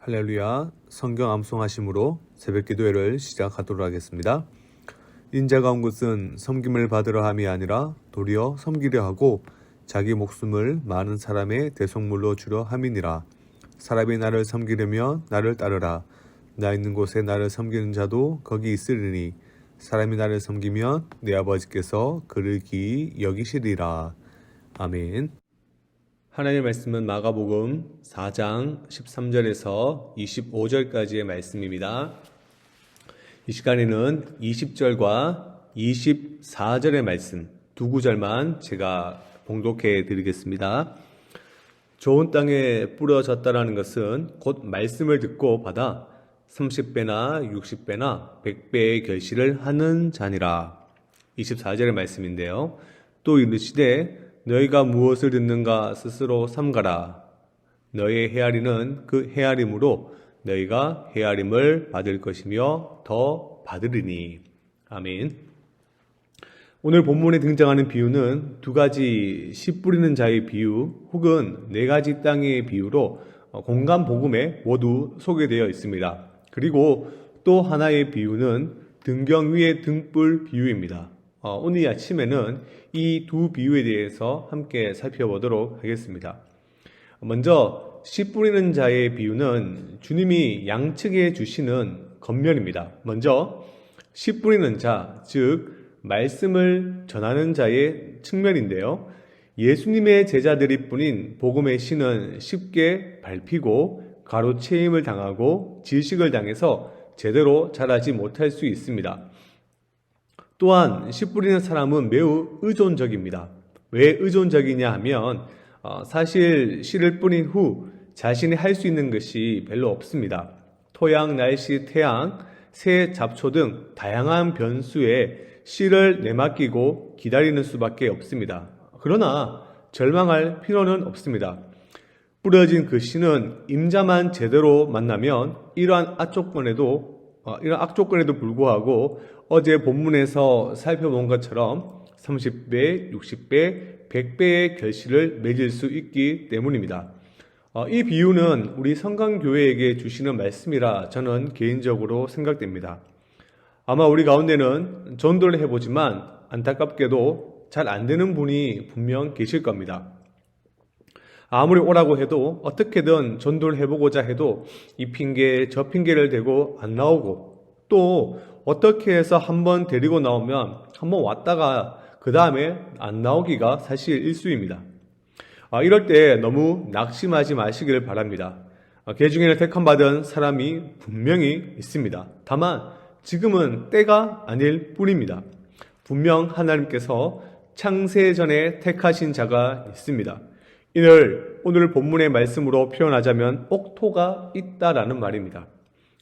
할렐루야. 성경 암송하심으로 새벽 기도회를 시작하도록 하겠습니다. 인자가 온 것은 섬김을 받으려 함이 아니라 도리어 섬기려 하고 자기 목숨을 많은 사람의 대속물로 주려 함이니라. 사람이 나를 섬기려면 나를 따르라. 나 있는 곳에 나를 섬기는 자도 거기 있으리니 사람이 나를 섬기면 내 아버지께서 그를 기이 여기시리라. 아멘. 하나님의 말씀은 마가복음 4장 13절에서 25절까지의 말씀입니다. 이 시간에는 20절과 24절의 말씀 두 구절만 제가 봉독해 드리겠습니다. 좋은 땅에 뿌려졌다라는 것은 곧 말씀을 듣고 받아 30배나 60배나 100배의 결실을 하는 자니라. 24절의 말씀인데요. 또 이르시되 너희가 무엇을 듣는가 스스로 삼가라. 너희의 헤아리는 그 헤아림으로 너희가 헤아림을 받을 것이며 더 받으리니. 아멘. 오늘 본문에 등장하는 비유는 두 가지 씨 뿌리는 자의 비유 혹은 네 가지 땅의 비유로 공간 복음에 모두 소개되어 있습니다. 그리고 또 하나의 비유는 등경 위의 등불 비유입니다. 오늘 아침에는 이 두 비유에 대해서 함께 살펴보도록 하겠습니다. 먼저 씨 뿌리는 자의 비유는 주님이 양측에 주시는 겉면입니다. 먼저 씨 뿌리는 자, 즉 말씀을 전하는 자의 측면인데요. 예수님의 제자들이 뿐인 복음의 씨는 쉽게 밟히고 가로채임을 당하고 질식을 당해서 제대로 자라지 못할 수 있습니다. 또한 씨 뿌리는 사람은 매우 의존적입니다. 왜 의존적이냐 하면 사실 씨를 뿌린 후 자신이 할 수 있는 것이 별로 없습니다. 토양, 날씨, 태양, 새, 잡초 등 다양한 변수에 씨를 내맡기고 기다리는 수밖에 없습니다. 그러나 절망할 필요는 없습니다. 뿌려진 그 씨는 임자만 제대로 만나면 이러한 악조건에도 불구하고 어제 본문에서 살펴본 것처럼 30배, 60배, 100배의 결실을 맺을 수 있기 때문입니다. 이 비유는 우리 성강교회에게 주시는 말씀이라 저는 개인적으로 생각됩니다. 아마 우리 가운데는 전도를 해보지만 안타깝게도 잘 안 되는 분이 분명 계실 겁니다. 아무리 오라고 해도 어떻게든 전도를 해보고자 해도 이 핑계 저 핑계를 대고 안 나오고 또 어떻게 해서 한번 데리고 나오면 한번 왔다가 그 다음에 안 나오기가 사실 일수입니다. 이럴 때 너무 낙심하지 마시기를 바랍니다. 개중에는 택함받은 사람이 분명히 있습니다. 다만 지금은 때가 아닐 뿐입니다. 분명 하나님께서 창세전에 택하신 자가 있습니다. 이를 오늘 본문의 말씀으로 표현하자면 옥토가 있다라는 말입니다.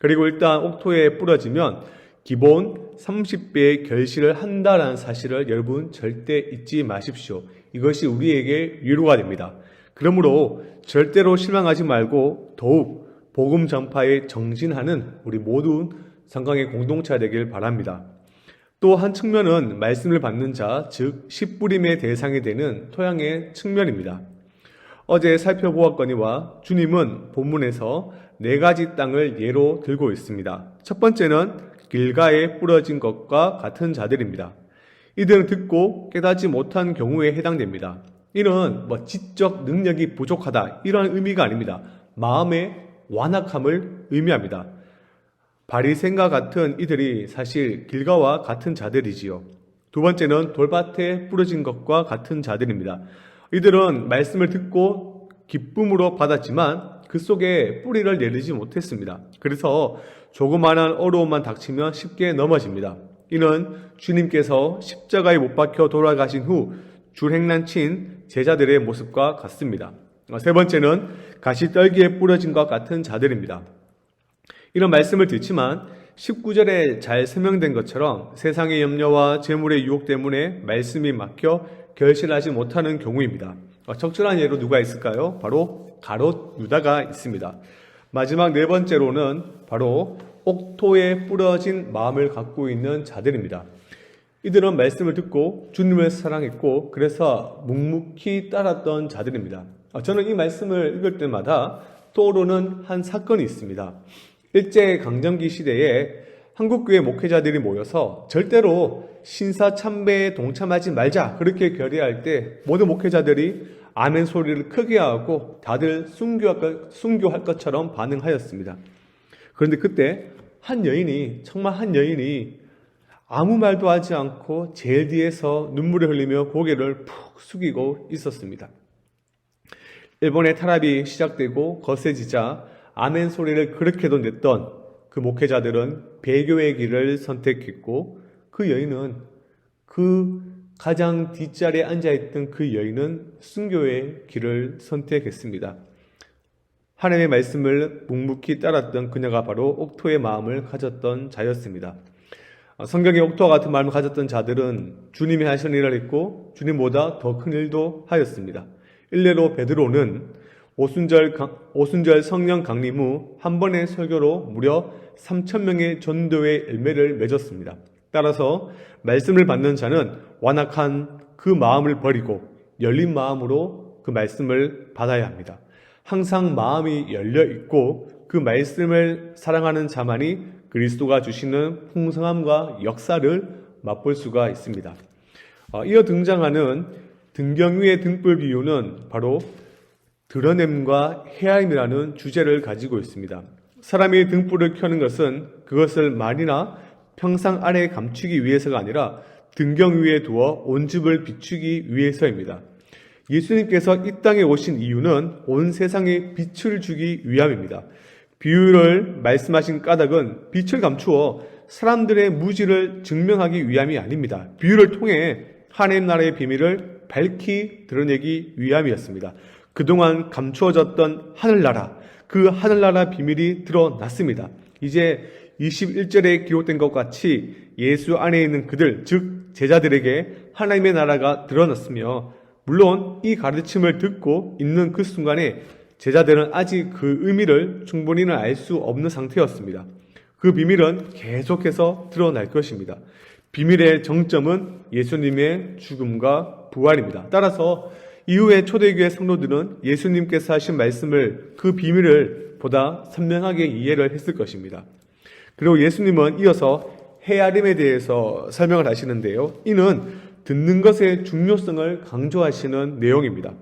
그리고 일단 옥토에 뿌려지면 기본 30배의 결실을 한다라는 사실을 여러분 절대 잊지 마십시오. 이것이 우리에게 위로가 됩니다. 그러므로 절대로 실망하지 말고 더욱 복음 전파에 정진하는 우리 모든 성강의 공동체가 되길 바랍니다. 또 한 측면은 말씀을 받는 자, 즉 씨 뿌림의 대상이 되는 토양의 측면입니다. 어제 살펴보았거니와 주님은 본문에서 네 가지 땅을 예로 들고 있습니다. 첫 번째는 길가에 뿌려진 것과 같은 자들입니다. 이들은 듣고 깨닫지 못한 경우에 해당됩니다. 이는 지적 능력이 부족하다 이런 의미가 아닙니다. 마음의 완악함을 의미합니다. 바리새인과 같은 이들이 사실 길가와 같은 자들이지요. 두 번째는 돌밭에 뿌려진 것과 같은 자들입니다. 이들은 말씀을 듣고 기쁨으로 받았지만 그 속에 뿌리를 내리지 못했습니다. 그래서 조그마한 어려움만 닥치면 쉽게 넘어집니다. 이는 주님께서 십자가에 못 박혀 돌아가신 후 줄행난친 제자들의 모습과 같습니다. 세 번째는 가시떨기에 뿌려진 것 같은 자들입니다. 이런 말씀을 듣지만 19절에 잘 설명된 것처럼 세상의 염려와 재물의 유혹 때문에 말씀이 막혀 결실하지 못하는 경우입니다. 적절한 예로 누가 있을까요? 바로 가롯 유다가 있습니다. 마지막 네 번째로는 바로 옥토에 뿌려진 마음을 갖고 있는 자들입니다. 이들은 말씀을 듣고 주님을 사랑했고 그래서 묵묵히 따랐던 자들입니다. 저는 이 말씀을 읽을 때마다 떠오르는 한 사건이 있습니다. 일제강점기 시대에 한국교회 목회자들이 모여서 절대로 신사참배에 동참하지 말자 그렇게 결의할 때 모든 목회자들이 아멘 소리를 크게 하고 다들 순교할 것처럼 반응하였습니다. 그런데 그때 정말 한 여인이 아무 말도 하지 않고 제일 뒤에서 눈물을 흘리며 고개를 푹 숙이고 있었습니다. 일본의 탄압이 시작되고 거세지자 아멘 소리를 그렇게도 냈던 그 목회자들은 배교의 길을 선택했고 그 가장 뒷자리에 앉아있던 그 여인은 순교의 길을 선택했습니다. 하나님의 말씀을 묵묵히 따랐던 그녀가 바로 옥토의 마음을 가졌던 자였습니다. 성경에 옥토와 같은 마음을 가졌던 자들은 주님이 하신 일을 했고 주님보다 더 큰 일도 하였습니다. 일례로 베드로는 오순절 성령 강림 후 한 번의 설교로 무려 3,000명의 전도의 열매를 맺었습니다. 따라서 말씀을 받는 자는 완악한 그 마음을 버리고 열린 마음으로 그 말씀을 받아야 합니다. 항상 마음이 열려 있고 그 말씀을 사랑하는 자만이 그리스도가 주시는 풍성함과 역사를 맛볼 수가 있습니다. 이어 등장하는 등경 위의 등불 비유는 바로 드러냄과 헤아림이라는 주제를 가지고 있습니다. 사람이 등불을 켜는 것은 그것을 말이나 평상 아래에 감추기 위해서가 아니라 등경 위에 두어 온 집을 비추기 위해서입니다. 예수님께서 이 땅에 오신 이유는 온 세상에 빛을 주기 위함입니다. 비유를 말씀하신 까닭은 빛을 감추어 사람들의 무지를 증명하기 위함이 아닙니다. 비유를 통해 하나님 나라의 비밀을 밝히 드러내기 위함이었습니다. 그동안 감추어졌던 하늘나라, 그 하늘나라 비밀이 드러났습니다. 이제 21절에 기록된 것 같이 예수 안에 있는 그들, 즉 제자들에게 하나님의 나라가 드러났으며, 물론 이 가르침을 듣고 있는 그 순간에 제자들은 아직 그 의미를 충분히는 알 수 없는 상태였습니다. 그 비밀은 계속해서 드러날 것입니다. 비밀의 정점은 예수님의 죽음과 부활입니다. 따라서 이후에 초대교회 성도들은 예수님께서 하신 말씀을, 그 비밀을 보다 선명하게 이해를 했을 것입니다. 그리고 예수님은 이어서 헤아림에 대해서 설명을 하시는데요. 이는 듣는 것의 중요성을 강조하시는 내용입니다.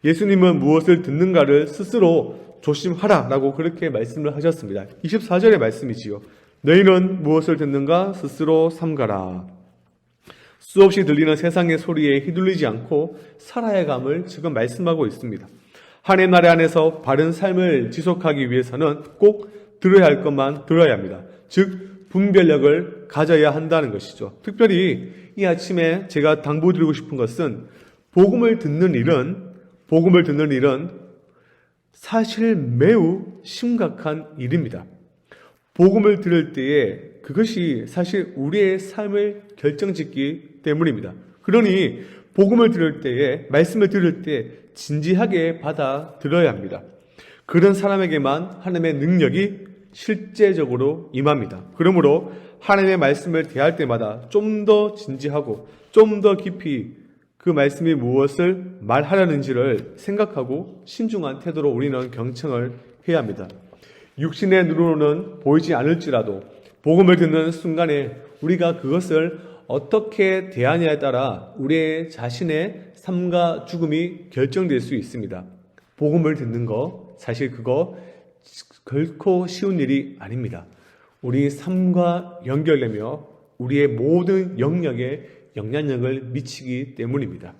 예수님은 무엇을 듣는가를 스스로 조심하라라고 그렇게 말씀을 하셨습니다. 24절의 말씀이지요. 너희는 무엇을 듣는가 스스로 삼가라. 수없이 들리는 세상의 소리에 휘둘리지 않고 살아야 감을 지금 말씀하고 있습니다. 하나님 나라 안에서 바른 삶을 지속하기 위해서는 꼭 들어야 할 것만 들어야 합니다. 즉 분별력을 가져야 한다는 것이죠. 특별히 이 아침에 제가 당부드리고 싶은 것은 복음을 듣는 일은 사실 매우 심각한 일입니다. 복음을 들을 때에 그것이 사실 우리의 삶을 결정짓기 때문입니다. 그러니 복음을 들을 때에, 말씀을 들을 때 진지하게 받아들여야 합니다. 그런 사람에게만 하나님의 능력이 실제적으로 임합니다. 그러므로 하나님의 말씀을 대할 때마다 좀 더 진지하고 좀 더 깊이 그 말씀이 무엇을 말하려는지를 생각하고 신중한 태도로 우리는 경청을 해야 합니다. 육신의 눈으로는 보이지 않을지라도 복음을 듣는 순간에 우리가 그것을 어떻게 대하냐에 따라 우리의 자신의 삶과 죽음이 결정될 수 있습니다. 복음을 듣는 거, 사실 그거 결코 쉬운 일이 아닙니다. 우리 삶과 연결되며 우리의 모든 영역에 영향력을 미치기 때문입니다.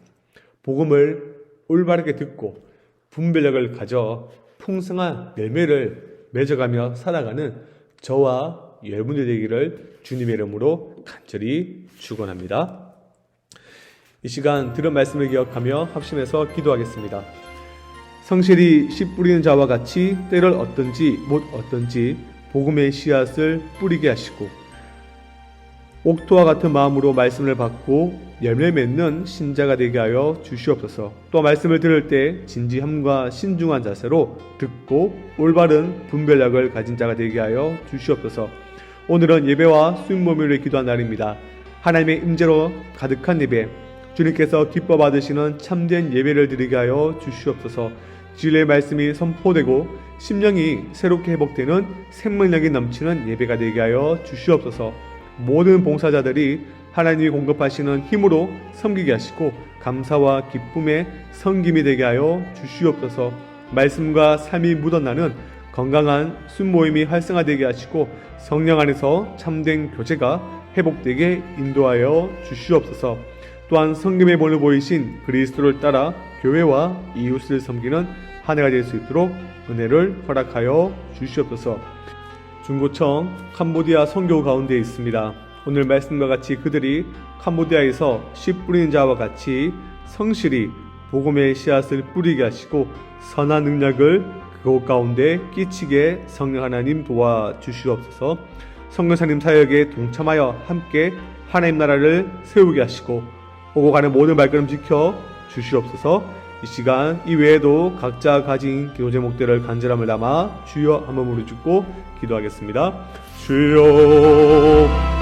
복음을 올바르게 듣고 분별력을 가져 풍성한 열매를 맺어가며 살아가는 저와 여러분들 되기를 주님의 이름으로 간절히 축원합니다. 이 시간 들은 말씀을 기억하며 합심해서 기도하겠습니다. 성실히 씨 뿌리는 자와 같이 때를 얻든지 못 얻든지 복음의 씨앗을 뿌리게 하시고 옥토와 같은 마음으로 말씀을 받고 열매 맺는 신자가 되게 하여 주시옵소서. 또 말씀을 들을 때 진지함과 신중한 자세로 듣고 올바른 분별력을 가진 자가 되게 하여 주시옵소서. 오늘은 예배와 수익모밀을 기도한 날입니다. 하나님의 임재로 가득한 예배, 주님께서 기뻐 받으시는 참된 예배를 드리게 하여 주시옵소서. 진리의 말씀이 선포되고 심령이 새롭게 회복되는 생명력이 넘치는 예배가 되게 하여 주시옵소서. 모든 봉사자들이 하나님이 공급하시는 힘으로 섬기게 하시고 감사와 기쁨의 섬김이 되게 하여 주시옵소서. 말씀과 삶이 묻어나는 건강한 순모임이 활성화되게 하시고 성령 안에서 참된 교제가 회복되게 인도하여 주시옵소서. 또한 성김의 본을 보이신 그리스도를 따라 교회와 이웃을 섬기는 한 해가 될 수 있도록 은혜를 허락하여 주시옵소서. 중고청 캄보디아 선교 가운데 있습니다. 오늘 말씀과 같이 그들이 캄보디아에서 씨 뿌리는 자와 같이 성실히 복음의 씨앗을 뿌리게 하시고 선한 능력을 그곳 가운데 끼치게 성령 하나님 도와주시옵소서. 선교사님 사역에 동참하여 함께 하나님 나라를 세우게 하시고 오고 가는 모든 발걸음 지켜 주시옵소서. 이 시간 이외에도 각자 가진 기도 제목들을 간절함을 담아 주여 한번 부르짖고 기도하겠습니다. 주여